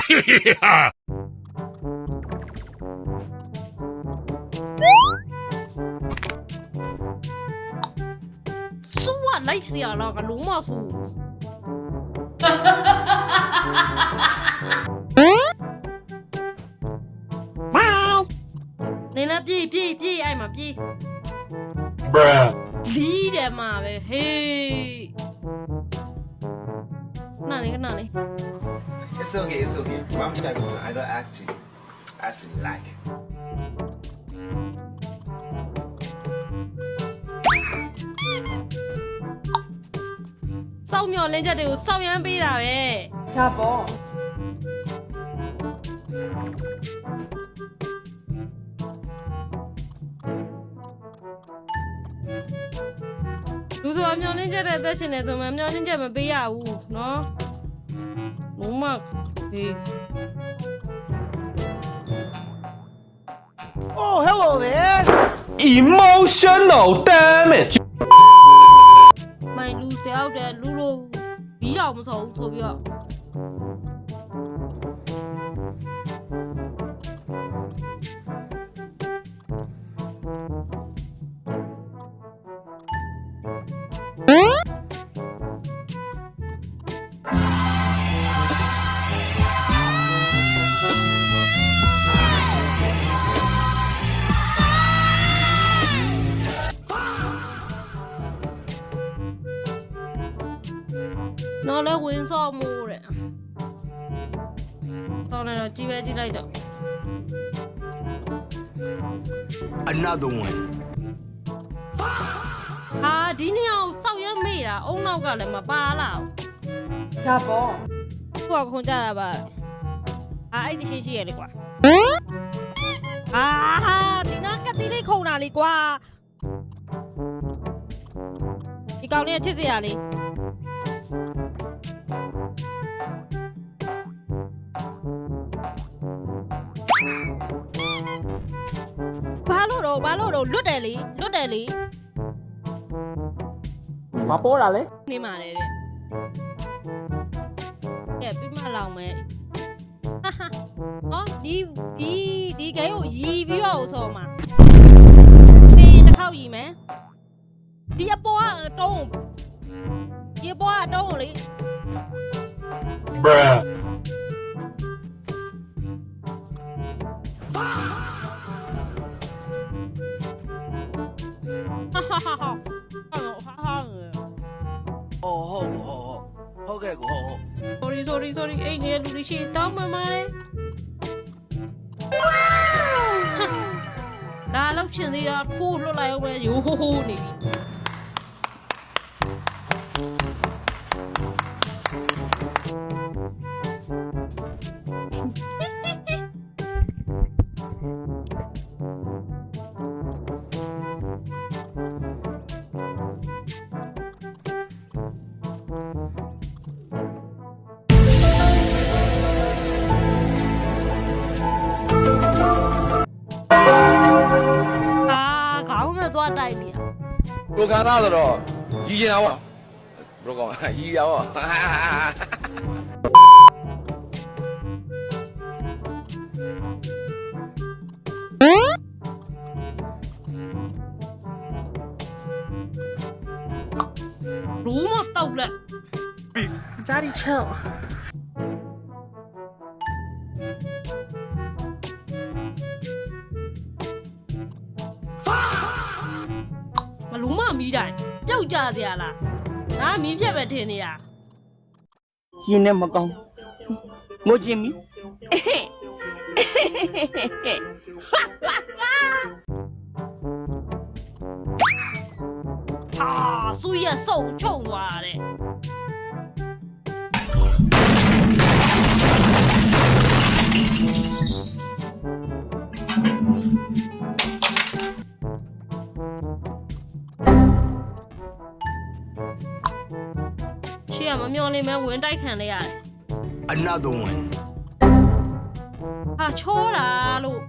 สู้อะไล่เสียเรากับลุงมาสู้နေနဲ့ပြေးအဲ့မှာပြေး Bruh လီးတယ်မှာပဲဟေးခဏလေး It's okay, it's okay. One time, I don't ask you. Ask you like. စောက်မျောလင်းချက်တွေကိုစောက်ရမ်းပေးတာပဲ ဒါပေါ့ လူဆိုအမျောလင်းချက်တဲ့အသက်ရှင်နေဆိုမှအမျောလင်းချက်မပေးရဘူးနော်လုံးမဟေး Oh, hello there. Emotional damage မိုင်လူတယောက်တည်းလူလိုပြီးတော့မစောဘူးဆိုပြီးတော့ နော်လဲဝင်စော့မို့တဲ့တော်တယ်တော့ကြည့်ပဲကြည့်လိုက်တော့ Another one. ဟာဒီနေ့အောင်စောက်ရမ်းမေ့တာအုံနောက်ကလည်းမပါလာဘူး ဒါပေါ့ သူကခွန်ကြတာပါအဲ့ဒီရှိရလေကွာဟာဒီနာကတိလေးခုံတာလေကွာဒီကောင်လေးချစ်စရာလေးဘာလို့တော့လွတ်တယ်လေ မပေါ်တာလေ နေမှာလေတဲ့ပြီးမှလောင်မယ်ဟောဒီကဲကိုရီပြီးတော့ဆော်မှာတင်းတစ်ခေါက်ရီမယ်ဒီအပေါ်ကတုံးလေ Bruh ဟုတ်ကဲ့ကို sorry အိမ်နေတဲ့လူတွေရှိတောင်းမှမှာလေဒါလောက်ချင်သေးတာခိုးလွတ်လိုက်အောင်ပဲရိုးဟိုးနေပြီသွားတိုက်ပြီ ကိုခံသားဆိုတော့ရီကျင်တာပေါ့ဘယ်လိုကောင်းရီရပေါ့ รู้หมดตกแหละ Daddy chill မလုံးမမီးတိုင်းပျောက်ကြစရာလားငါမီးဖြတ်ပဲထင်နေတာ ရင်နဲ့မကောင်းငိုချင်ပြီ ဟာသူ့ရဲ့စုံချုံသွားတဲ့ရှေ့ကမမျော်လင့်မဲဝင်တိုက်ခံလိုက်ရတယ် Another one ဟာချောတာလို့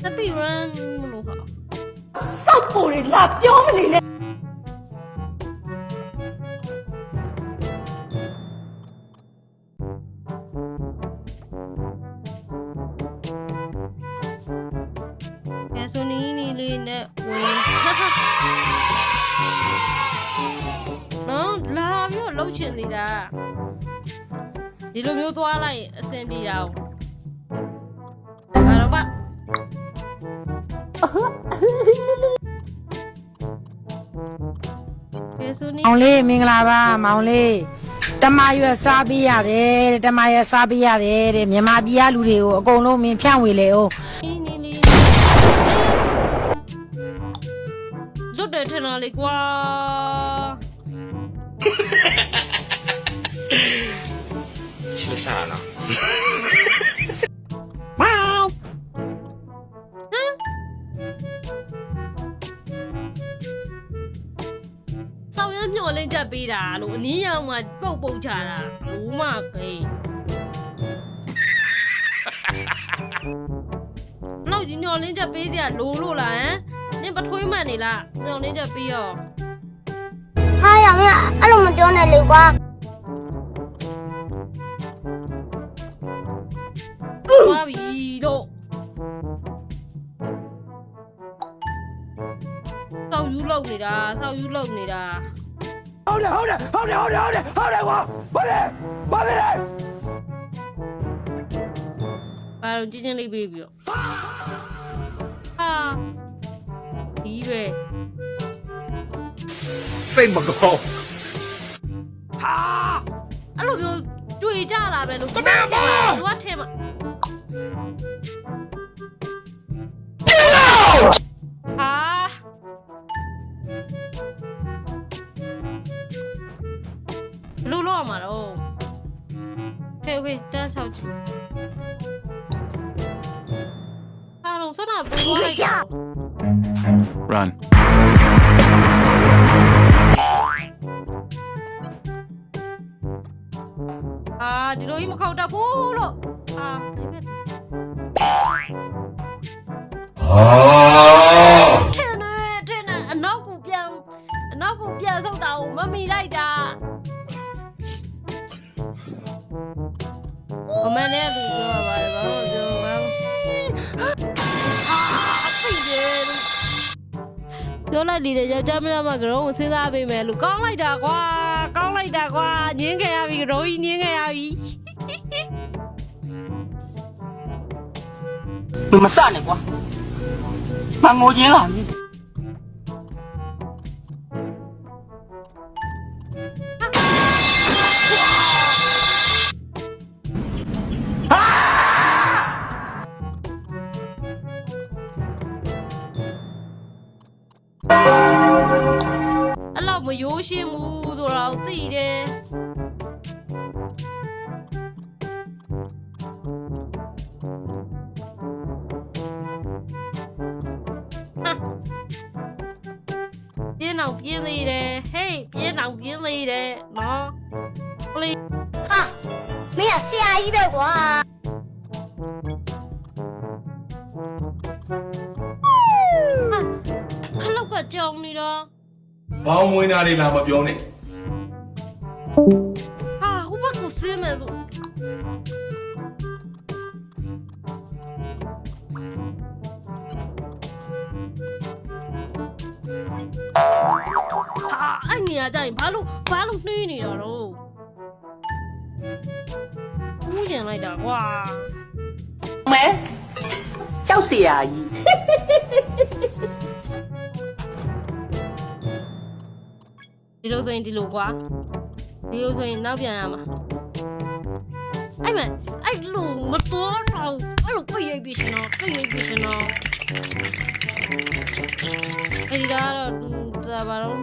speed run မလို့ဟာ စောက်ဖို့လာပြောမနေနဲ့ ကဲဆိုနီနီလေးနဲ့ဝင်နော်လာပြီးတော့လှုပ်ချင်နေတာဒီလိုမျိုးသွားလိုက်ရင်အဆင်ပြေတာ哦ဘာတော့ပါကဲဆိုနီ မောင်လေးမင်္ဂလာပါမောင်လေးတမရွက်စားပေးရတယ်တဲ့တမရွက်စားပေးရတယ်တဲ့မြန်မာပြည်ကလူတွေကိုအကုန်လုံးမင်းဖြန့်ဝေလေအောင် နီနီလေးလွတ်တယ်ထင်တာလေကွာ 是不是傻了？ စောင်းရမျောလင်းချက်ပေးတာလို့အနည်းရောက်မှပုတ်ချတာဘူးမကိန်းလောက်ကြီးမျောလင်းချက်ပေးစရာလိုလို့လားဟမ်နင်ပထွေးမှန်နေလားမျောလင်းချက်ပေးရော ဟာရောင်ရအဲ့လိုမပြောနဲ့လေကွာ သွားပြီတော့စောက်ယူလောက်နေတာစောက်ယူလောက်နေတာ ဟုတ်တယ်ကွာဘာလဲဘာလဲ ဘာလို့ချင်းချင်းလေးပေးပြီးတော့ဟာဒီပဲ 肺不够。 အဲ့လိုမျိုးတွေ့ကြလာပဲလို့သူကထဲမှာဟာဘလို့လောက်မှာတော့ဟဲ့ဝေးတန်းဆောက်ကြည့်အားလုံးစနာပူသွားလိုက်တာ run အာဒီလိုကြီးမခောက်တတ်ဘူးလို့အာထင်းနေအနောက်ကိုပြန်ဆုတ်တာကိုမမီလိုက်တာအမနဲ့သူပြောပါတယ်ဘာလို့ပြောမှာသိတယ်ပြောလိုက်လေယောက်ျားမရမကရုံးကိုစဉ်းစားပေးမယ်လို့ကောင်းလိုက်တာကွာညင်းခဲ့ရပြီကရုံးကြီးညင်းခဲ့ရပြီ 你们散了ကွာမငိုချင်းလာပြီ အဲ့လောက်မရိုးရှင်းဘူးဆိုတော့သိတယ်ပြင်းအောင်ပြင်းသေးတယ်ဟေးပြင်းအောင်ပြင်းသေးတယ်နော်ပလီ ဟာမင်းကဆရာကြီးပဲကွာ ခလုတ်ကကြောင်နေတော့ ဘောင်းမွေးနာလေးလာမပြောနဲ့ ဟာဟိုဘက်ကိုဆင်းမယ်ဆိုဟာအဲ့နေရာကျရင်ဘာလို့နှီးနေတာတော့ဦးကျင်လိုက်တာကွာ မဲကြောက်เสียကြီး ဒီလိုဆိုရင်ဒီလိုကွာဒီလိုဆိုရင်နောက်ပြန်ရမှာအဲ့မဲ့အဲ့လိုမတော်တော့အဲ့လိုပြည့်ရိပ်ပြီးရှင်တော့အဲ့ဒီကတော့ဒါပါတော့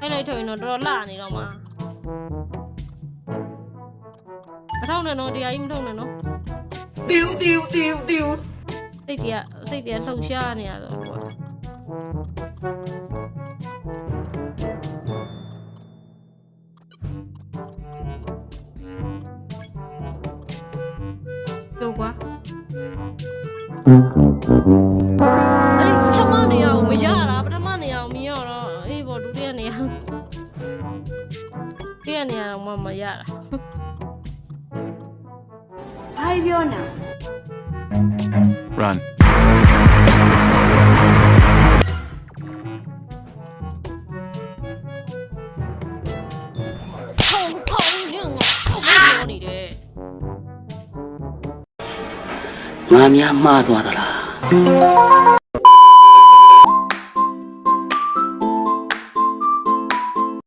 အဲ့လိုက်ထုတ်ရင်တော့တော်တော်လှနေတော့မှာမထောက်နဲ့နော်တရားကြီးမထောက်နဲ့နော်တိူစိတ်တရားလှုပ်ရှားနေရတော့ကွာတို့ကွာ အဲ့ဒီပထမနေရာကိုမရတာပထမနေရာကိုမရတော့အေးပေါ့ဒုတိယနေရာဒုတိယနေရာတော့မရတာ ဘာပြောနေ Run. ထောင်နေငါထောက်ပြောနေတယ် ငါများမှားသွားသလား